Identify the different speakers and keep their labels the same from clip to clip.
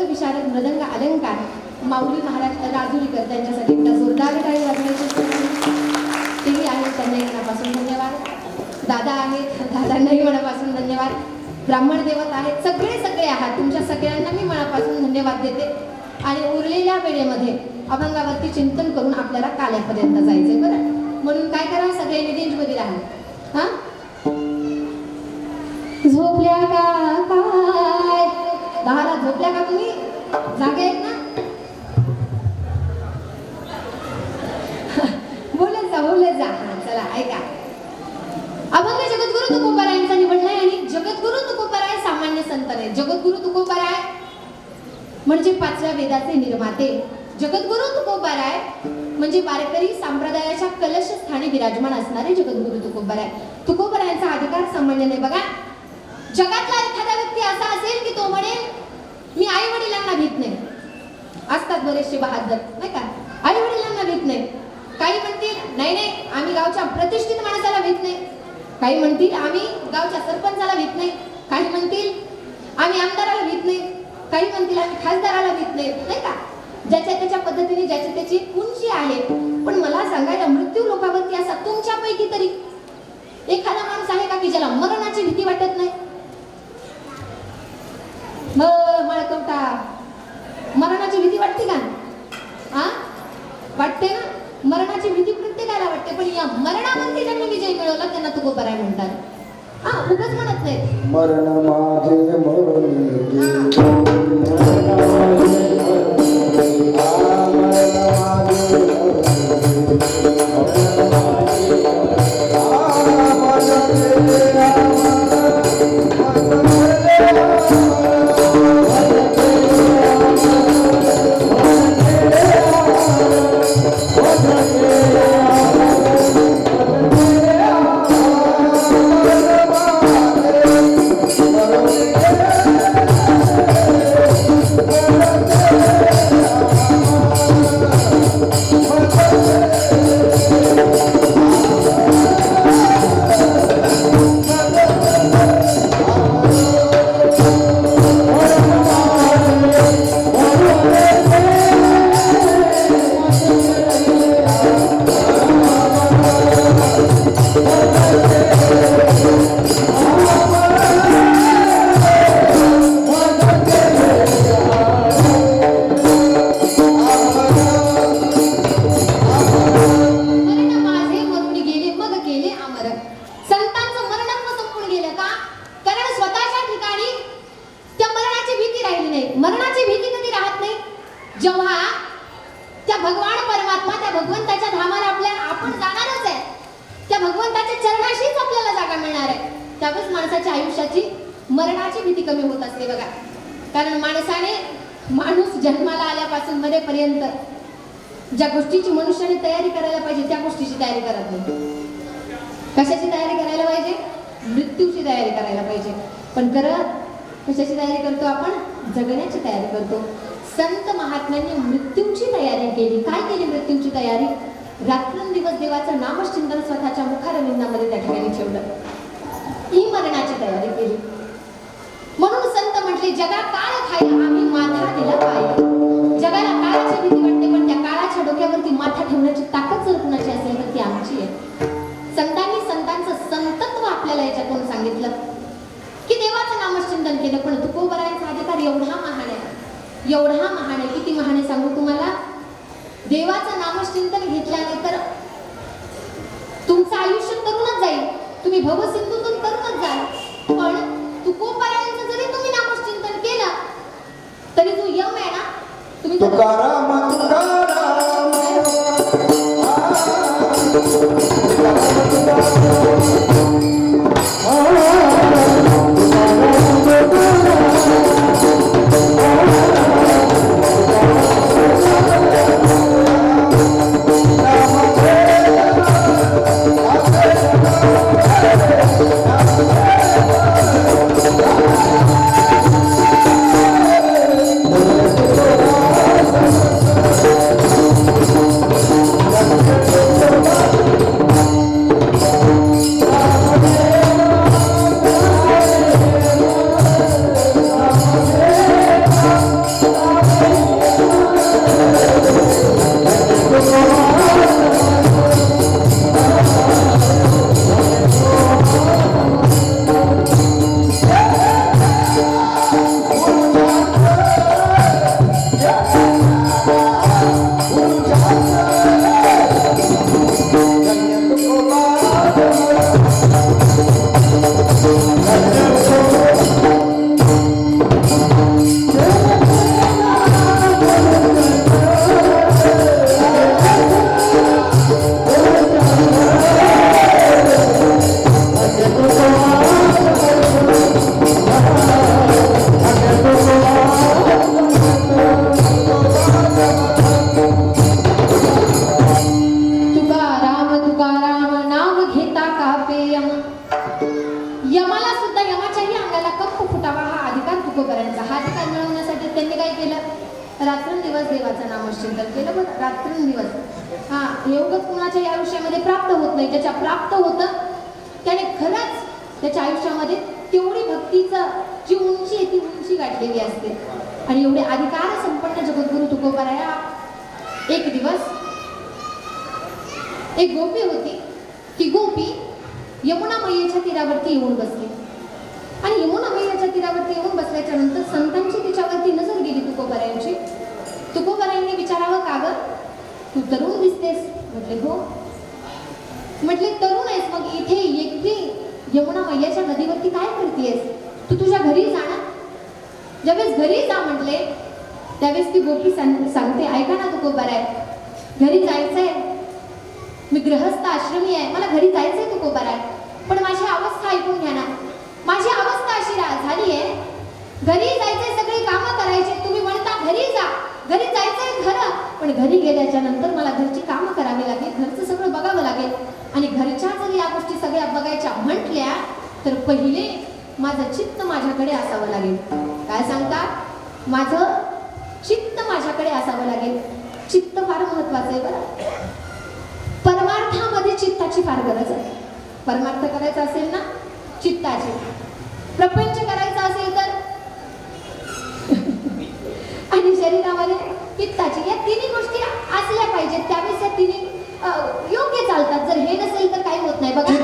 Speaker 1: मृदंग विशारद मृदंग अलंकार माऊली महाराज राजुरीकर त्यांच्यासाठी एकदा जोरदार टाळी वाजवायची. तेही आहेत, त्यांनाही मनापासून धन्यवाद. दादा आहेत, दादांनाही मनापासून धन्यवाद. ब्राह्मण देवत आहेत, सगळे आहात, तुमच्या सगळ्यांना मी मनापासून धन्यवाद देते. आणि उरलेल्या वेळेमध्ये अभंगावरती चिंतन करून आपल्याला काल्यापर्यंत जायचंय बरं. म्हणून काय करा, सगळ्यांनी रेंजमध्ये राहा. हा, झोपल्या का काय? 10ला झोपल्या का तुम्ही? जागे आहेत ना? बोलत जा. चला ऐका. अभंग जगद्गुरु तुकोबारायांचा निवडलाय आणि जगद्गुरु तुकोबाराय सामान्य संत नाही. जगद्गुरु तुकोबाराय म्हणजे 5व्या वेदाचे निर्माते. जगद्गुरु तुकोबाराय म्हणजे वारकरी संप्रदायाच्या कलश स्थानी विराजमान असणारे जगद्गुरु तुकोबाराय. तुकोबारायांचा अधिकार सामान्य नाही. बघा, जगातला एखादा व्यक्ती असा असेल की तो म्हणेल मी आई वडिलांना भीत नाही. असतात बरेचसे बहादर, नाही का, आई वडिलांना भीत नाही. काही म्हणतील नाही आम्ही गावच्या प्रतिष्ठित माणसाला भीत नाही. काही म्हणतील आम्ही गावच्या सरपंचाला भीत नाही. काही म्हणतील आम्ही आमदाराला भीत नाही. काही म्हणतील आम्ही खासदाराला भीत नाही. नाही का, ज्याच्या त्याच्या पद्धतीने ज्याची त्याची उंची आहे. पण मला सांगायला, मृत्यू लोकावरती असा तुमच्यापैकी तरी एखादा माणूस आहे का की ज्याला मरणाची भीती वाटत नाही? मळकवटा, मरणाची भीती वाटते का? हा, वाटते ना. मरणाची भीती प्रत्येकाला वाटते, पण या मरणावरती ज्यांनी विजय मिळवला त्यांना तुकोबाराय म्हणतात. हा, उगाच म्हणत नाही
Speaker 2: मरण माझे ज्या गोष्टीची मनुष्याने तयारी करायला पाहिजे त्या गोष्टीची तयारी करत नाही. कशाची तयारी करायला पाहिजे? मृत्यूची तयारी करायला पाहिजे. पण कशाची तयारी करतो आपण? जगण्याची तयारी करतो. संत महात्म्यांनी मृत्यूची तयारी केली. काय केली मृत्यूची तयारी? रात्रंदिवस देवाचं नामचिंतन स्वतःच्या मुखारविंदामध्ये त्या ठिकाणी ठेवलं. ही मरणाची तयारी केली. म्हणून संत म्हटले, जगा काळ खायला आम्ही माथा दिला पाहिजे. जगाला काळाची भीती वाटते, पण त्या काळाच्या डोक्यावरती माथा ठेवण्याची ताकद जर कुणाची असेल तर ती आमची आहे. संतांनी संतांचं संतत्व आपल्याला याच्यातून सांगितलं की देवाचं नामचिंतन केलं. पण तुकोबारायांचा अधिकार एवढा महान आहे, एवढा महान आहे. किती महान आहे सांगू तुम्हाला? देवाचं नामचिंतन घेतल्याने तर तुमचं आयुष्य तरुणच जाईल. तुम्ही भवसिंधूतून तरुणच जाल. पण तुकोबारायांचं जरी तुम्ही नामचिंतन केलं तरी जो यम आहे ना, तुम्ही तुकाराम रात्रंदिवस देवाचं नामचिंतन केलं, पण रात्रंदिवस हा एवढंच कुणाच्याही आयुष्यामध्ये प्राप्त होत नाही. ज्याच्या प्राप्त होतं त्याने खरंच त्याच्या आयुष्यामध्ये तेवढी भक्तीचं जी उंची आहे ती उंची गाठलेली असते. आणि एवढे अधिकार संपन्न जगद्गुरु तुकोबाराया एक दिवस एक गोपी होती. ती गोपी यमुना मैयेच्या तीरावरती येऊन बसली आणि यमुना मैयेच्या तीरावरती येऊन बसल्याच्या नंतर संतांची तिच्यावरती नजर गेली तुकोबारायांची. तुकोबारायांनी विचारावं, का ग तू तरुण दिसतेस? म्हटले हो. म्हटले तरुण आहेस मग इथे एकटी यमुना मैयाच्या नदीवरती काय करतेस? तू तुझ्या घरी जा ना. ज्यावेळेस घरी जा म्हटले त्यावेळेस ती गोपी सांगते, ऐका ना तुकोबाराय, घरी जायचंय, मी गृहस्थ आश्रमी आहे, मला घरी जायचंय तुकोबाराय, पण माझी अवस्था ऐकून घ्या ना. माझी अवस्था अशी झाली आहे, घरी जायचंय, सगळी कामं करायची, तुम्ही म्हणता घरी जा, घरी जायचंय खरं, पण घरी गेल्याच्या नंतर मला घरची कामं करावी लागेल, घरचं सगळं बघावं लागेल. आणि घरच्या जर या गोष्टी सगळ्या बघायच्या म्हटल्या तर पहिले माझं चित्त माझ्याकडे असावं लागेल. काय सांगता? माझं चित्त माझ्याकडे असावं लागेल. चित्त फार महत्वाचं आहे बरं. परमार्थामध्ये चित्ताची फार गरज आहे. परमार्थ करायचा असेल ना चित्ताची, प्रपंच करायचा असेल तर आणि शरीरामध्ये पित्ताची, या तिन्ही गोष्टी असल्या पाहिजेत. त्यावेळेस या तिन्ही योग्य चालतात. जर हे नसेल तर काही होत नाही. बघा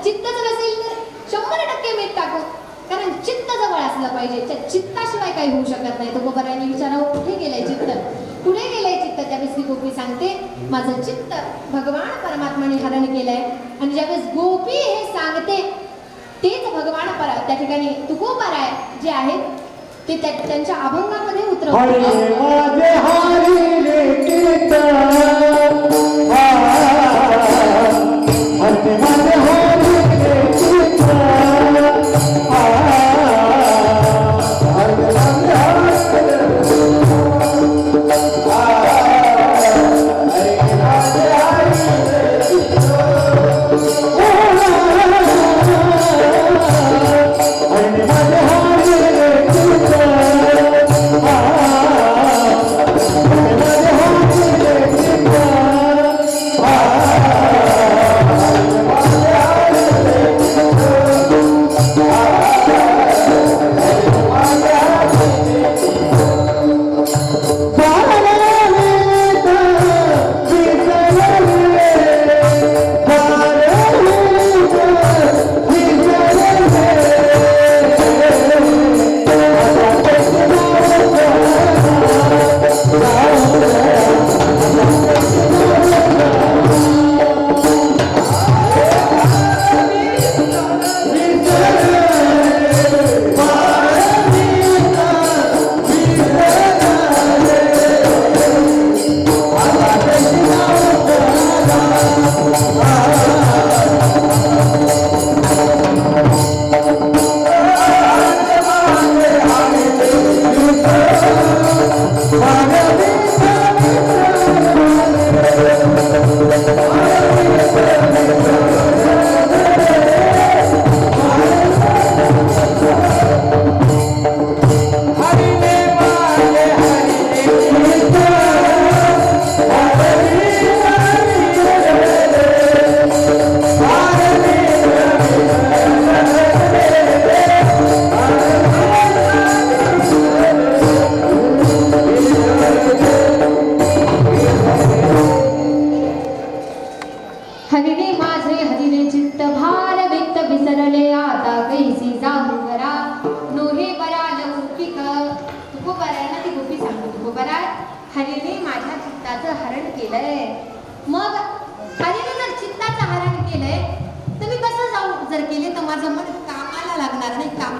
Speaker 2: चित्तच नसेल तर 100% मीठ टाकू, कारण चित्त जवळ असलं पाहिजे. चित्ताशिवाय काही होऊ शकत नाही. तुकोबारायांनी विचारावं, कुठे गेलंय चित्त, कुठे गेलंय चित्त? त्यावेळेस ती गोपी सांगते, माझं चित्त भगवान परमात्माने हरण केलंय. आणि ज्यावेळेस गोपी हे सांगते तेच भगवान त्या ठिकाणी तुकोबाराय जे आहेत ते त्यांच्या अभंगामध्ये
Speaker 3: हरी
Speaker 2: उतरवतात.
Speaker 3: माझे हरिले कीर्तन हरी माझे हरिले कीर्तन हरी
Speaker 2: हरिने माझे हरिने चित्त भार व्यक्त विसरले आता कैसी जाऊ करा नोहे बरा लौकिक. तुकोबाराय ना ती गोपी सांगतो तुकोबाराय हरिने माझ्या चित्ताचं हरण केलंय. मग हरिने जर चित्ताचं हरण केलंय तर मी कसं जाऊ जर केले तर माझं मन कामाला लागणार नाही. काम